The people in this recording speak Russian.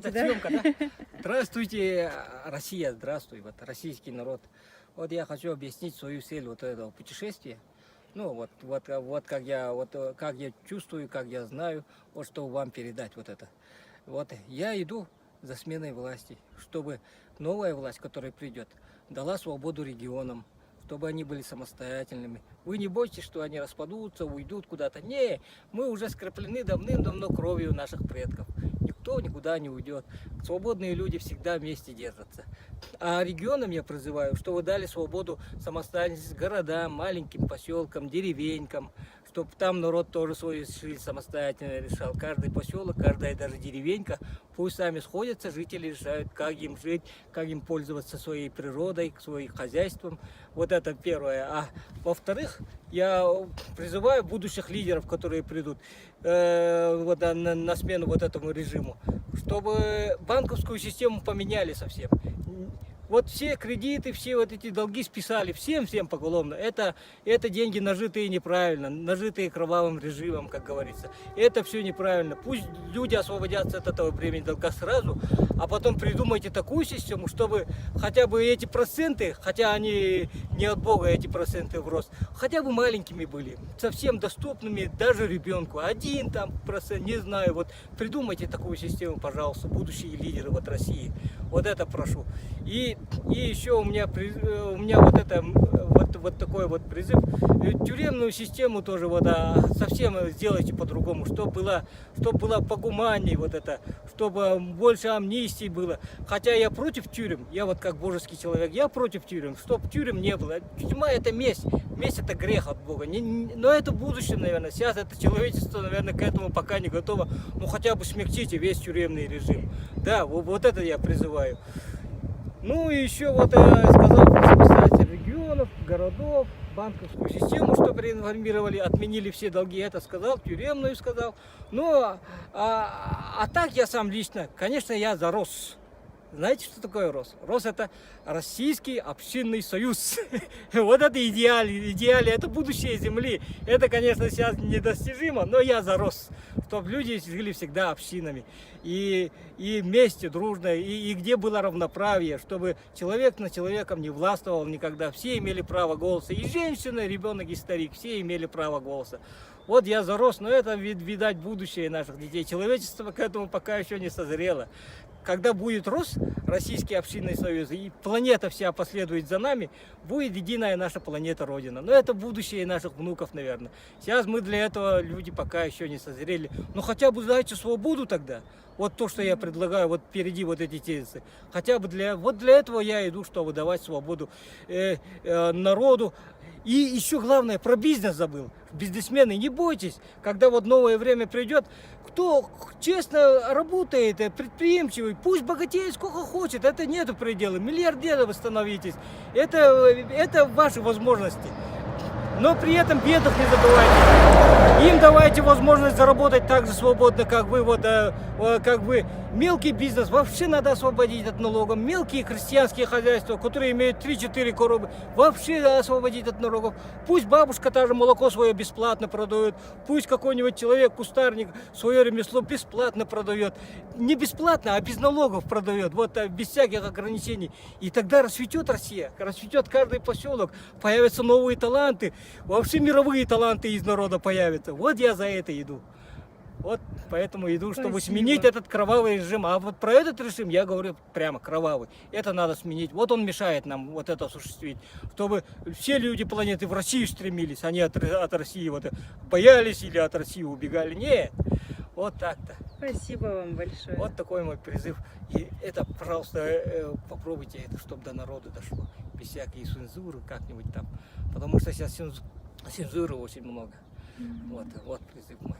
Здравствуйте, да? съемка, да? Здравствуйте, Россия, здравствуй, вот российский народ. Вот я хочу объяснить свою цель вот этого путешествия. Ну как я чувствую, как я знаю, вот что вам передать вот это. Вот я иду за сменой власти, чтобы новая власть, которая придет, дала свободу регионам, чтобы они были самостоятельными. Вы не бойтесь, что они распадутся, уйдут куда-то. Не, мы уже скреплены давным-давно кровью наших предков. Никто никуда не уйдет. Свободные люди всегда вместе держатся. А регионам я призываю, что вы дали свободу, самостоятельность городам, маленьким поселкам, деревенькам, чтобы там народ тоже свою жизнь самостоятельно решал. Каждый поселок, каждая даже деревенька, пусть сами сходятся, жители решают, как им жить, как им пользоваться своей природой, своим хозяйством. Вот это первое. А во-вторых, я призываю будущих лидеров, которые придут на смену вот этому режиму, чтобы банковскую систему поменяли совсем. Вот все кредиты, все вот эти долги списали, всем поголовно. Это деньги, нажитые неправильно, нажитые кровавым режимом, как говорится. Это все неправильно. Пусть люди освободятся от этого бремени долга сразу, а потом придумайте такую систему, чтобы хотя бы эти проценты, хотя они не от Бога эти проценты в рост, хотя бы маленькими были, совсем доступными даже ребенку. 1%, не знаю, вот придумайте такую систему, пожалуйста, будущие лидеры вот России. Вот это прошу. И еще у меня вот такой вот призыв. Тюремную систему тоже совсем сделайте по-другому, чтобы было погуманнее вот это, чтобы больше амнистий было. Хотя я против тюрем, я вот как божеский человек, я против тюрем, чтобы тюрем не было. Тюрьма это месть, месть это грех от Бога. Но это будущее, наверное. Сейчас это человечество, наверное, к этому пока не готово. Ну хотя бы смягчите весь тюремный режим. Да, вот это я призываю. Ну и еще вот я сказал, представители регионов, городов, банковскую систему, чтобы реинформировали, отменили все долги, это сказал, тюремную сказал. Ну, а так я сам лично, конечно, я за РОС. Знаете, что такое РОС? РОС это Российский общинный союз. Вот это идеале, это будущее земли. Это, конечно, сейчас недостижимо, но я за РОС. Чтобы люди жили всегда общинами. И вместе, дружно, и где было равноправие, чтобы человек над человеком не властвовал никогда. Все имели право голоса. И женщина, и ребенок, и старик, все имели право голоса. Вот я за РОС, но это, видать, будущее наших детей. Человечество к этому пока еще не созрело. Когда будет РОС, Российский общинный союз, и планета вся последует за нами, будет единая наша планета Родина. Но это будущее наших внуков, наверное. Сейчас мы для этого люди пока еще не созрели. Но хотя бы дайте свободу тогда. Вот то, что я предлагаю, вот впереди вот эти тезисы. Хотя бы для этого я иду, чтобы давать свободу народу. И еще главное, про бизнес забыл. Бизнесмены, не бойтесь, когда вот новое время придет, кто честно работает, предприимчивый, пусть богатеет сколько хочет, это нету предела. Миллиардеры вы становитесь, это ваши возможности. Но при этом бедных не забывайте. Им давайте возможность заработать так же свободно, как вы. Как вы. Мелкий бизнес вообще надо освободить от налогов. Мелкие крестьянские хозяйства, которые имеют 3-4 коровы, вообще освободить от налогов. Пусть бабушка та же молоко свое бесплатно продает. Пусть какой-нибудь человек, кустарник, свое ремесло бесплатно продает. Не бесплатно, а без налогов продает. Вот без всяких ограничений. И тогда расцветет Россия, расцветет каждый поселок, появятся новые таланты. Вообще мировые таланты из народа появятся. Вот я за это иду. Вот поэтому иду, чтобы сменить этот кровавый режим. А вот про этот режим я говорю прямо кровавый. Это надо сменить. Вот он мешает нам вот это осуществить. Чтобы все люди планеты в Россию стремились, они от России боялись или от России убегали. Нет. Вот так-то. Спасибо вам большое. Вот такой мой призыв. И это, пожалуйста, попробуйте это, чтобы до народа дошло. Без всякой цензуры как-нибудь там. Потому что сейчас цензуры очень много. Вот призыв мой.